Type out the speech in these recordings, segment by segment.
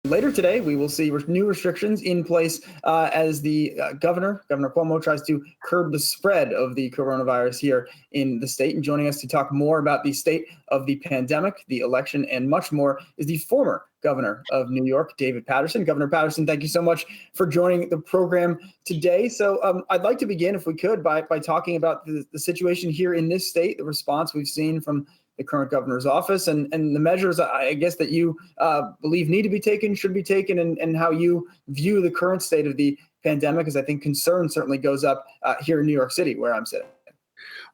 Later today, we will see new restrictions in place as the Governor Cuomo, tries to curb the spread of the coronavirus here in the state. And joining us to talk more about the state of the pandemic, the election, and much more is the former Governor of New York, David Paterson. Governor Paterson, thank you so much for joining the program today. So I'd like to begin, if we could, by talking about the situation here in this state, the response we've seen from the current governor's office and the measures, I guess, that you believe need to be taken, should be taken, and how you view the current state of the pandemic, as I think concern certainly goes up here in New York City, where I'm sitting.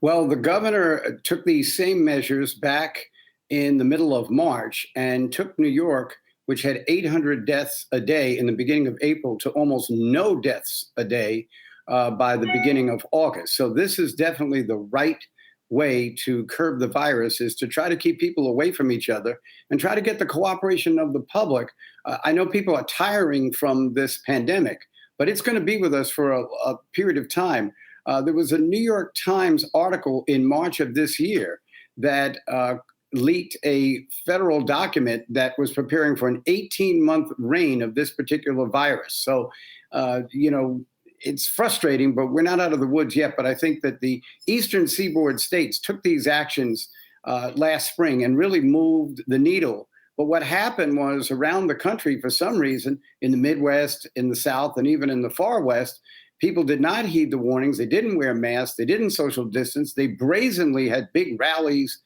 Well, the governor took these same measures back in the middle of March and took New York, which had 800 deaths a day in the beginning of April, to almost no deaths a day by the beginning of August. So this is definitely the right way to curb the virus, is to try to keep people away from each other and try to get the cooperation of the public. I know people are tiring from this pandemic, but it's going to be with us for a period of time. There was a New York Times article in March of this year that leaked a federal document that was preparing for an 18-month reign of this particular virus. So, it's frustrating, but we're not out of the woods yet. But I think that the Eastern Seaboard states took these actions last spring and really moved the needle. But what happened was, around the country, for some reason, in the Midwest, in the South, and even in the far West, people did not heed the warnings. They didn't wear masks. They didn't social distance. They brazenly had big rallies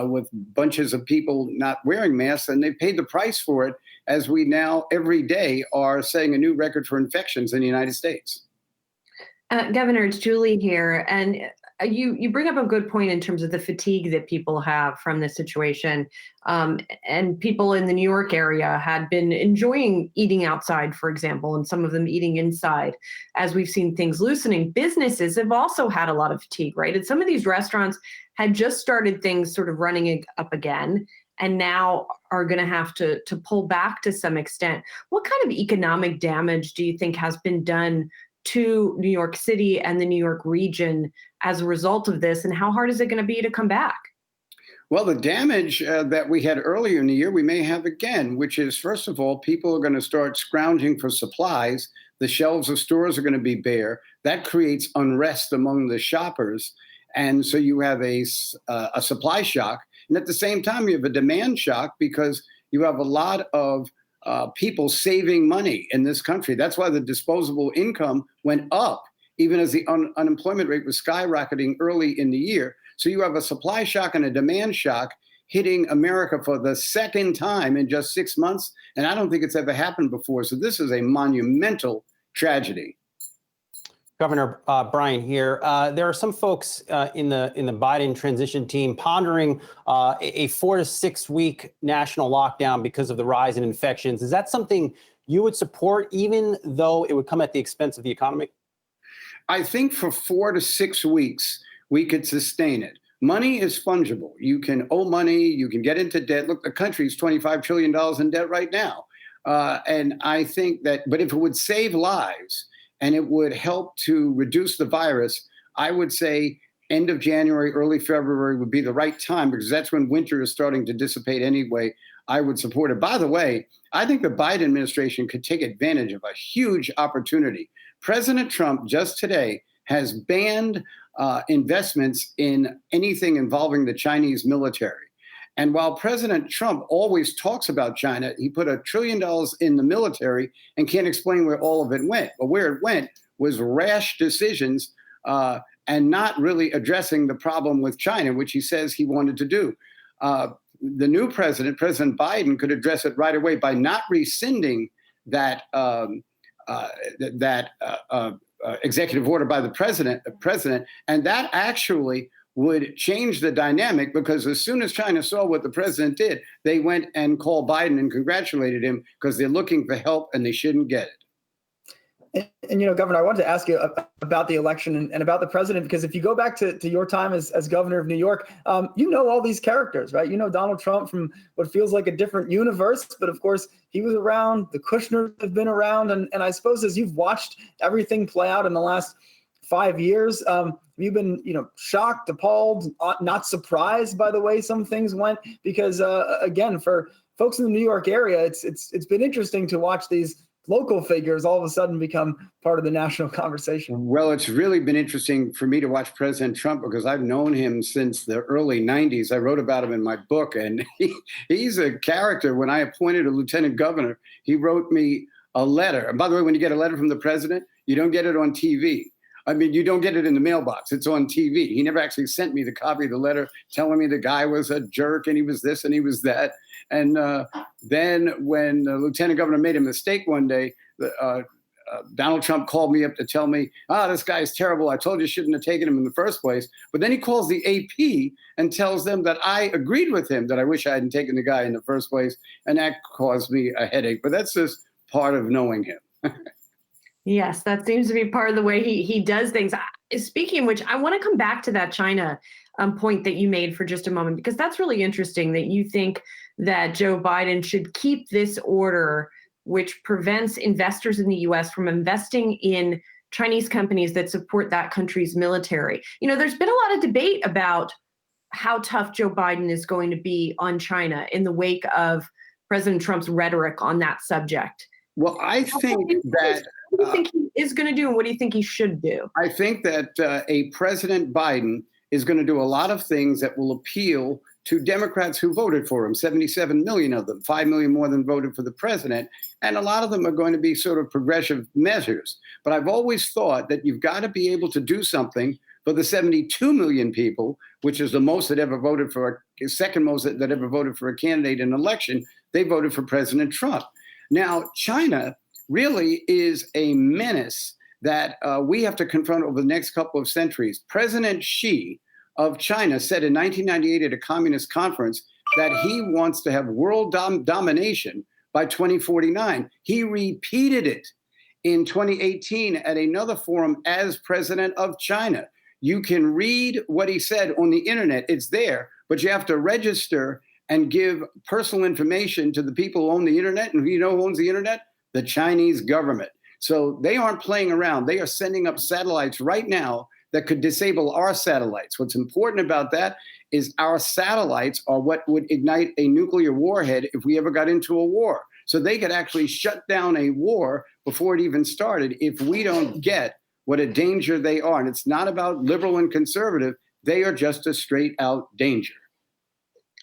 with bunches of people not wearing masks, and they paid the price for it, as we now every day are setting a new record for infections in the United States. Governor, it's Julie here. And you bring up a good point in terms of the fatigue that people have from this situation. And people in the New York area had been enjoying eating outside, for example, and some of them eating inside. As we've seen things loosening, businesses have also had a lot of fatigue, right? And some of these restaurants had just started things sort of running up again, and now are going to have to pull back to some extent. What kind of economic damage do you think has been done to New York City and the New York region as a result of this, and how hard is it going to be to come back? Well, the damage that we had earlier in the year, we may have again, which is, first of all, people are going to start scrounging for supplies. The shelves of stores are going to be bare. That creates unrest among the shoppers. And so you have a supply shock. And at the same time, you have a demand shock, because you have a lot of people saving money in this country. That's why the disposable income went up, even as the unemployment rate was skyrocketing early in the year. So you have a supply shock and a demand shock hitting America for the second time in just 6 months. And I don't think it's ever happened before. So this is a monumental tragedy. Governor Brian here. There are some folks in the Biden transition team pondering a 4 to 6 week national lockdown because of the rise in infections. Is that something you would support, even though it would come at the expense of the economy? I think for 4 to 6 weeks, we could sustain it. Money is fungible. You can owe money. You can get into debt. Look, the country's $25 trillion in debt right now. And I think that, but if it would save lives, and it would help to reduce the virus, I would say end of January, early February would be the right time, because that's when winter is starting to dissipate anyway. I would support it. By the way, I think the Biden administration could take advantage of a huge opportunity. President Trump just today has banned investments in anything involving the Chinese military. And while President Trump always talks about China, he put $1 trillion in the military and can't explain where all of it went. But where it went was rash decisions and not really addressing the problem with China, which he says he wanted to do. The new president, President Biden, could address it right away by not rescinding that executive order by the president, and that actually would change the dynamic, because as soon as China saw what the president did, they went and called Biden and congratulated him, because they're looking for help and they shouldn't get it. And Governor, I wanted to ask you about the election and about the president, because if you go back to your time as governor of New York, you know all these characters, right? You know Donald Trump from what feels like a different universe, but of course he was around. The Kushners have been around. And I suppose as you've watched everything play out in the last 5 years. Have you been, shocked, appalled, not surprised by the way some things went? Because again, for folks in the New York area, it's been interesting to watch these local figures all of a sudden become part of the national conversation. Well, it's really been interesting for me to watch President Trump because I've known him since the early 90s. I wrote about him in my book, and he's a character. When I appointed a lieutenant governor, he wrote me a letter. And by the way, when you get a letter from the president, you don't get it on TV. I mean, you don't get it in the mailbox. It's on TV. He never actually sent me the copy of the letter telling me the guy was a jerk and he was this and he was that. And then when the lieutenant governor made a mistake one day, Donald Trump called me up to tell me, this guy's terrible. I told you shouldn't have taken him in the first place. But then he calls the AP and tells them that I agreed with him, that I wish I hadn't taken the guy in the first place. And that caused me a headache. But that's just part of knowing him. Yes, that seems to be part of the way he does things. Speaking of which, I want to come back to that China point that you made for just a moment, because that's really interesting that you think that Joe Biden should keep this order, which prevents investors in the U.S. from investing in Chinese companies that support that country's military. There's been a lot of debate about how tough Joe Biden is going to be on China in the wake of President Trump's rhetoric on that subject. Well, I think that... What do you think he is going to do, and what do you think he should do? I think that a President Biden is going to do a lot of things that will appeal to Democrats who voted for him, 77 million of them, 5 million more than voted for the president. And a lot of them are going to be sort of progressive measures. But I've always thought that you've got to be able to do something for the 72 million people, which is the most that ever voted for, second most that ever voted for a candidate in an election. They voted for President Trump. Now, China really is a menace that we have to confront over the next couple of centuries. President Xi of China said in 1998 at a communist conference that he wants to have world domination by 2049. He repeated it in 2018 at another forum as president of China. You can read what he said on the internet. It's there, but you have to register and give personal information to the people who own the internet. And who owns the internet? The Chinese government. So they aren't playing around. They are sending up satellites right now that could disable our satellites. What's important about that is our satellites are what would ignite a nuclear warhead if we ever got into a war. So they could actually shut down a war before it even started if we don't get what a danger they are. And it's not about liberal and conservative. They are just a straight out danger.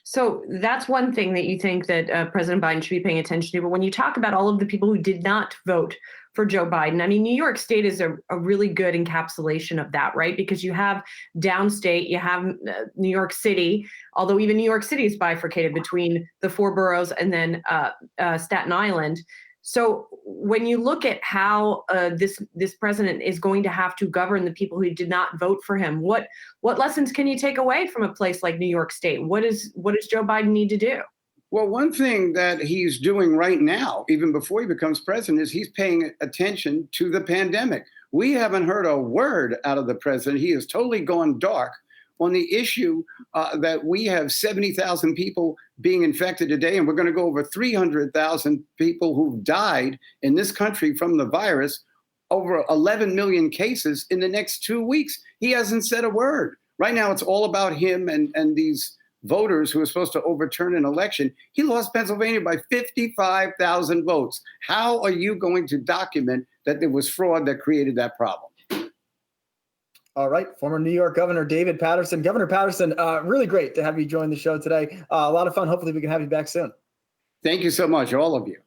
So that's one thing that you think that President Biden should be paying attention to. But when you talk about all of the people who did not vote for Joe Biden, I mean, New York State is a really good encapsulation of that, right? Because you have downstate, you have New York City, although even New York City is bifurcated between the four boroughs and then Staten Island. So when you look at how this president is going to have to govern the people who did not vote for him, what lessons can you take away from a place like New York State? What does Joe Biden need to do? Well, one thing that he's doing right now, even before he becomes president, is he's paying attention to the pandemic. We haven't heard a word out of the president. He has totally gone dark on the issue that we have 70,000 people being infected today, and we're going to go over 300,000 people who've died in this country from the virus, over 11 million cases in the next 2 weeks. He hasn't said a word. Right now, it's all about him and these voters who are supposed to overturn an election. He lost Pennsylvania by 55,000 votes. How are you going to document that there was fraud that created that problem? All right, former New York Governor David Paterson. Governor Paterson, really great to have you join the show today. A lot of fun. Hopefully we can have you back soon. Thank you so much, all of you.